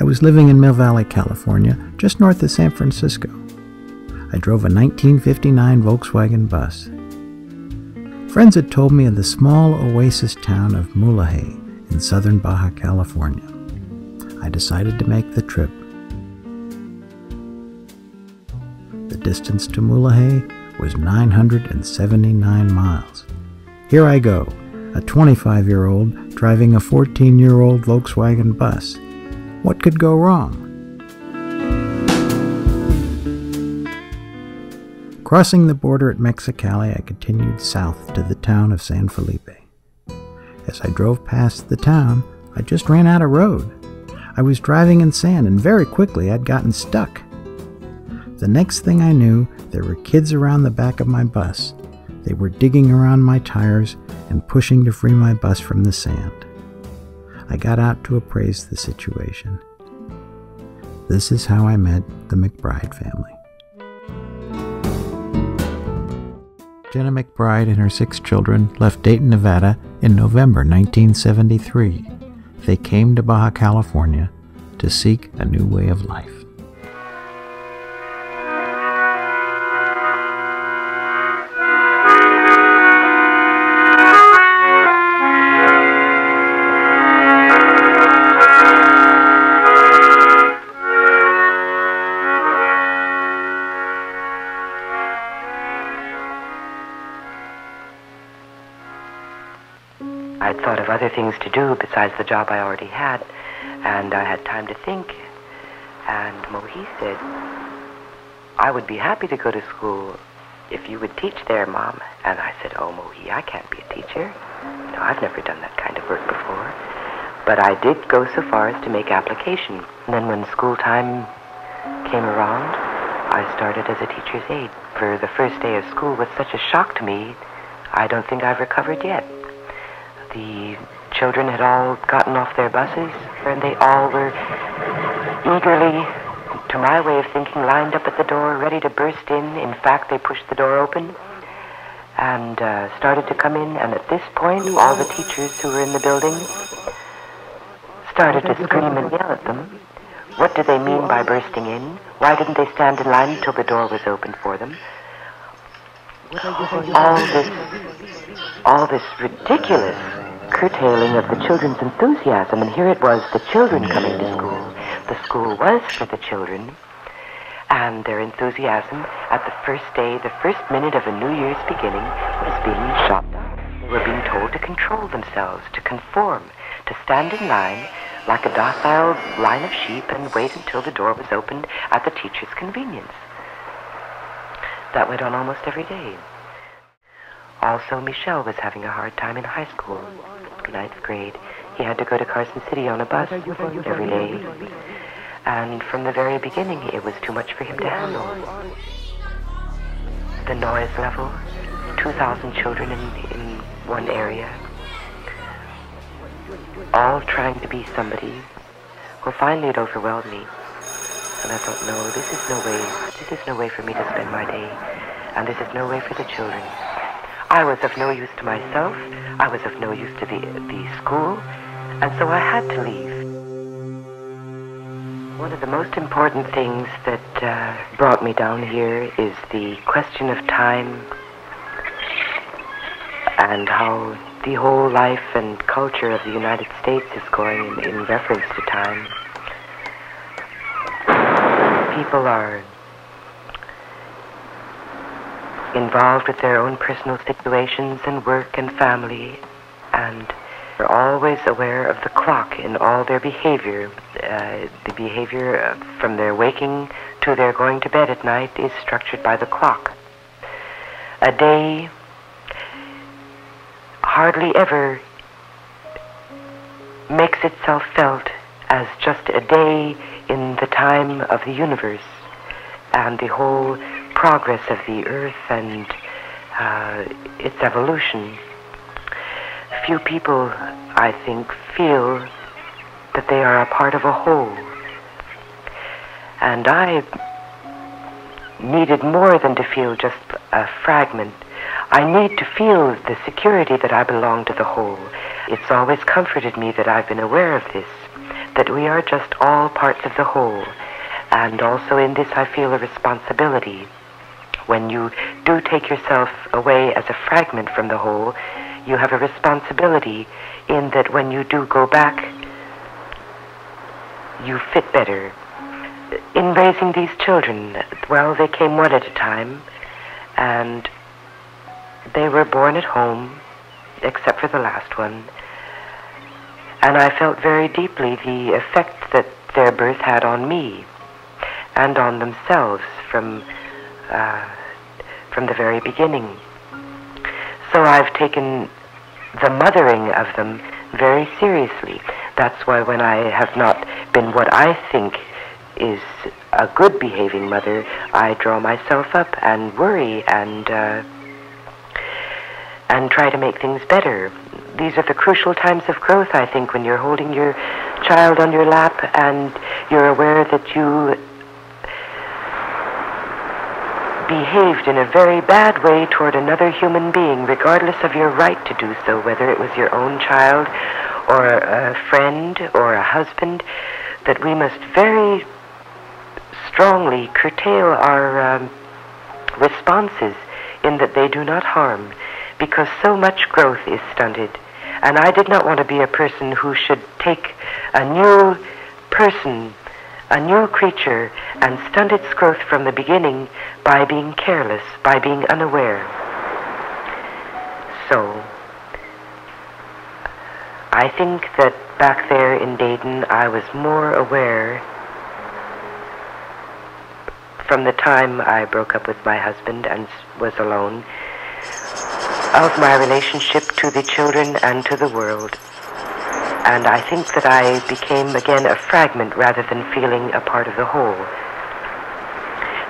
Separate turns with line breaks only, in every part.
was living in Mill Valley, California, just north of San Francisco. I drove a 1959 Volkswagen bus. Friends had told me of the small oasis town of Mulegé in southern Baja California. I decided to make the trip. The distance to Mulegé was 979 miles. Here I go, a 25-year-old driving a 14-year-old Volkswagen bus. What could go wrong? Crossing the border at Mexicali, I continued south to the town of San Felipe. As I drove past the town, I just ran out of road. I was driving in sand, and very quickly I'd gotten stuck. The next thing I knew, there were kids around the back of my bus. They were digging around my tires and pushing to free my bus from the sand. I got out to appraise the situation. This is how I met the McBride family. Jenna McBride and her 6 children left Dayton, Nevada in November 1973. They came to Baja California to seek a new way of life.
I'd thought of other things to do besides the job I already had, and I had time to think. And Mohi said, I would be happy to go to school if you would teach there, Mom. And I said, oh, Mohi, I can't be a teacher. No, I've never done that kind of work before. But I did go so far as to make application. And then when school time came around, I started as a teacher's aide. For the first day of school was such a shock to me, I don't think I've recovered yet. The children had all gotten off their buses, and they all were eagerly, to my way of thinking, lined up at the door, ready to burst in. In fact, they pushed the door open and started to come in, and at this point, all the teachers who were in the building started to scream and yell at them. What did they mean by bursting in? Why didn't they stand in line until the door was opened for them? All this ridiculous curtailing of the children's enthusiasm, and here it was, the children coming to school. The school was for the children, and their enthusiasm at the first day, the first minute of a New Year's beginning, was being shot down. They were being told to control themselves, to conform, to stand in line like a docile line of sheep and wait until the door was opened at the teacher's convenience. That went on almost every day. Also, Michel was having a hard time in high school, 9th grade. He had to go to Carson City on a bus every day. And from the very beginning, it was too much for him to handle. The noise level, 2,000 children in one area, all trying to be somebody. Well, finally it overwhelmed me. And I thought, no, this is no way for me to spend my day. And this is no way for the children. I was of no use to myself. I was of no use to the school. And so I had to leave. One of the most important things that brought me down here is the question of time and how the whole life and culture of the United States is going in reference to time. People are involved with their own personal situations and work and family, and they're always aware of the clock in all their behavior. The behavior from their waking to their going to bed at night is structured by the clock. A day hardly ever makes itself felt as just a day in the time of the universe and the whole progress of the earth and its evolution. Few people, I think, feel that they are a part of a whole. And I needed more than to feel just a fragment. I need to feel the security that I belong to the whole. It's always comforted me that I've been aware of this, that we are just all parts of the whole. And also in this I feel a responsibility. When you do take yourself away as a fragment from the whole, you have a responsibility in that when you do go back, you fit better. In raising these children, well, they came one at a time, and they were born at home, except for the last one. And I felt very deeply the effect that their birth had on me and on themselves from the very beginning. So I've taken the mothering of them very seriously. That's why when I have not been what I think is a good behaving mother, I draw myself up and worry and try to make things better. These are the crucial times of growth, I think, when you're holding your child on your lap and you're aware that you behaved in a very bad way toward another human being, regardless of your right to do so, whether it was your own child or a friend or a husband, that we must very strongly curtail our responses in that they do not harm, because so much growth is stunted. And I did not want to be a person who should take a new person, a new creature, and stunt its growth from the beginning by being careless, by being unaware. So, I think that back there in Dayton, I was more aware from the time I broke up with my husband and was alone of my relationship to the children and to the world. And I think that I became again a fragment rather than feeling a part of the whole.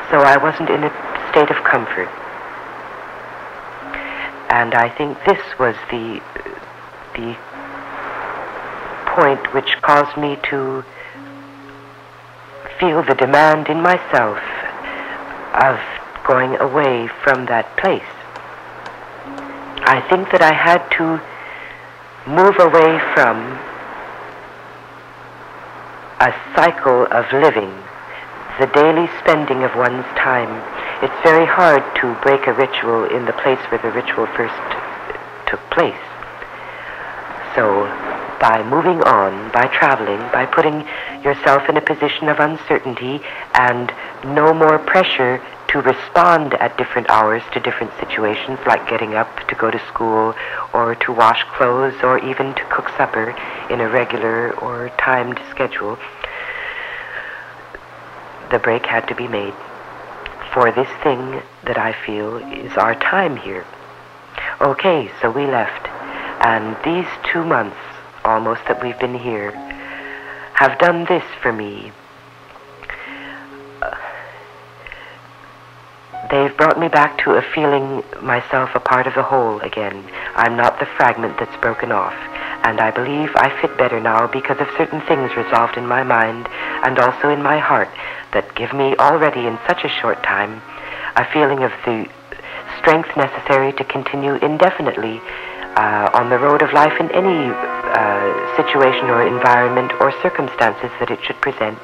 So I wasn't in a state of comfort. And I think this was the point which caused me to feel the demand in myself of going away from that place. I think that I had to move away from a cycle of living, the daily spending of one's time. It's very hard to break a ritual in the place where the ritual first took place. So, by moving on, by traveling, by putting yourself in a position of uncertainty and no more pressure to respond at different hours to different situations, like getting up to go to school or to wash clothes or even to cook supper in a regular or timed schedule, the break had to be made for this thing that I feel is our time here. Okay, so we left, and these 2 months almost that we've been here have done this for me. They've brought me back to a feeling myself a part of the whole again. I'm not the fragment that's broken off. And I believe I fit better now because of certain things resolved in my mind and also in my heart that give me already in such a short time a feeling of the strength necessary to continue indefinitely on the road of life in any situation or environment or circumstances that it should present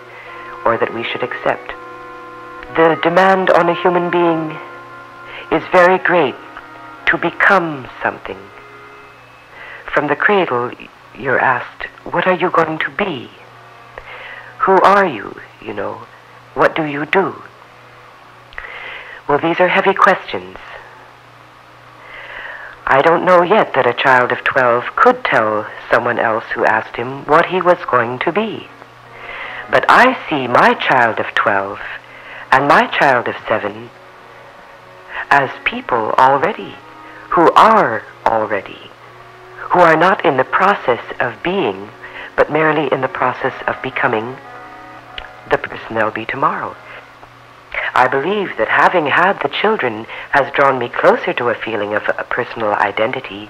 or that we should accept. The demand on a human being is very great to become something. From the cradle, you're asked, what are you going to be? Who are you, you know? What do you do? Well, these are heavy questions. I don't know yet that a child of 12 could tell someone else who asked him what he was going to be. But I see my child of 12 and my child of 7 as people already, who are already, who are not in the process of being, but merely in the process of becoming the person they'll be tomorrow. I believe that having had the children has drawn me closer to a feeling of a personal identity.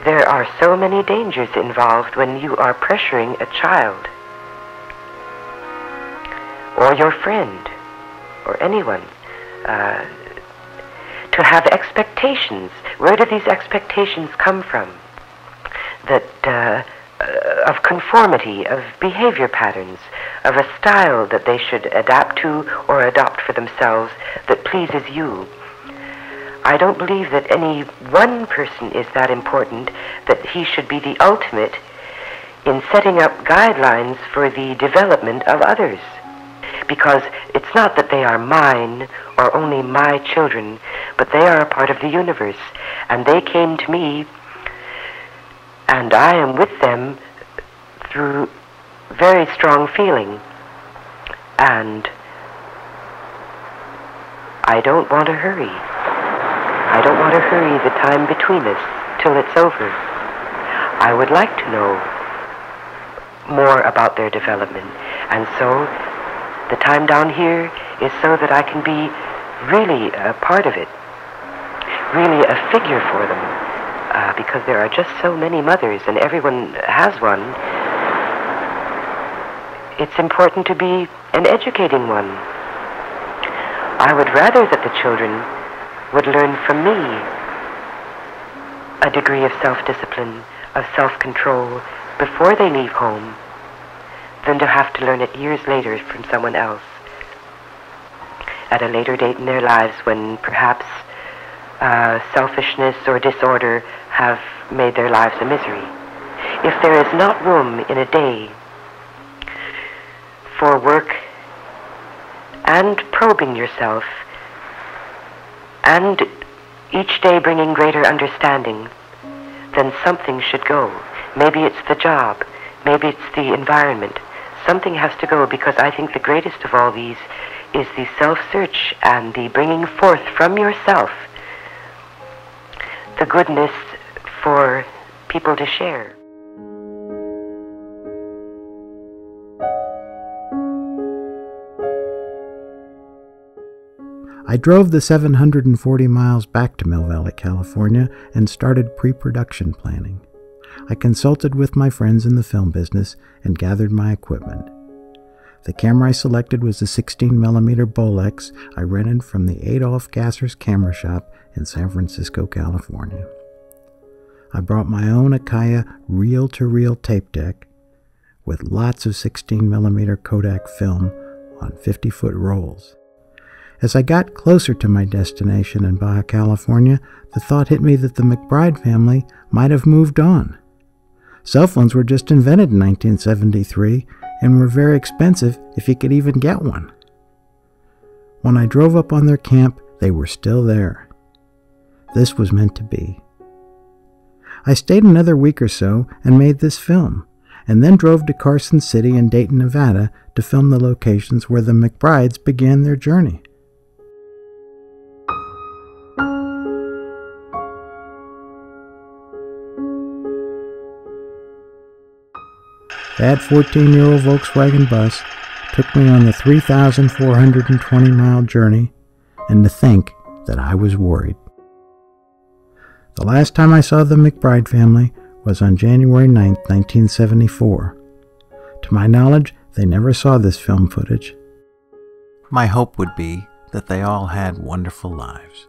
There are so many dangers involved when you are pressuring a child or your friend or anyone to have expectations. Where do these expectations come from? of conformity, of behavior patterns, of a style that they should adapt to or adopt for themselves that pleases you. I don't believe that any one person is that important, that he should be the ultimate in setting up guidelines for the development of others. Because it's not that they are mine or only my children, but they are a part of the universe, and they came to me, and I am with them through very strong feeling. And I don't want to hurry. I don't want to hurry the time between us till it's over. I would like to know more about their development, and so the time down here is so that I can be really a part of it, really a figure for them, because there are just so many mothers and everyone has one. It's important to be an educating one. I would rather that the children would learn from me a degree of self-discipline, of self-control before they leave home, than to have to learn it years later from someone else, at a later date in their lives when perhaps selfishness or disorder have made their lives a misery. If there is not room in a day for work and probing yourself, and each day bringing greater understanding, then something should go. Maybe it's the job, maybe it's the environment. Something has to go, because I think the greatest of all these is the self-search and the bringing forth from yourself the goodness for people to share.
I drove the 740 miles back to Mill Valley, California, and started pre-production planning. I consulted with my friends in the film business and gathered my equipment. The camera I selected was a 16mm Bolex I rented from the Adolph Gasser's camera shop in San Francisco, California. I brought my own Akai reel-to-reel tape deck with lots of 16mm Kodak film on 50-foot rolls. As I got closer to my destination in Baja California, the thought hit me that the McBride family might have moved on. Cell phones were just invented in 1973 and were very expensive if you could even get one. When I drove up on their camp, they were still there. This was meant to be. I stayed another week or so and made this film, and then drove to Carson City and Dayton, Nevada to film the locations where the McBrides began their journey. That 14-year-old Volkswagen bus took me on the 3,420-mile journey, and to think that I was worried. The last time I saw the McBride family was on January 9, 1974. To my knowledge, they never saw this film footage. My hope would be that they all had wonderful lives.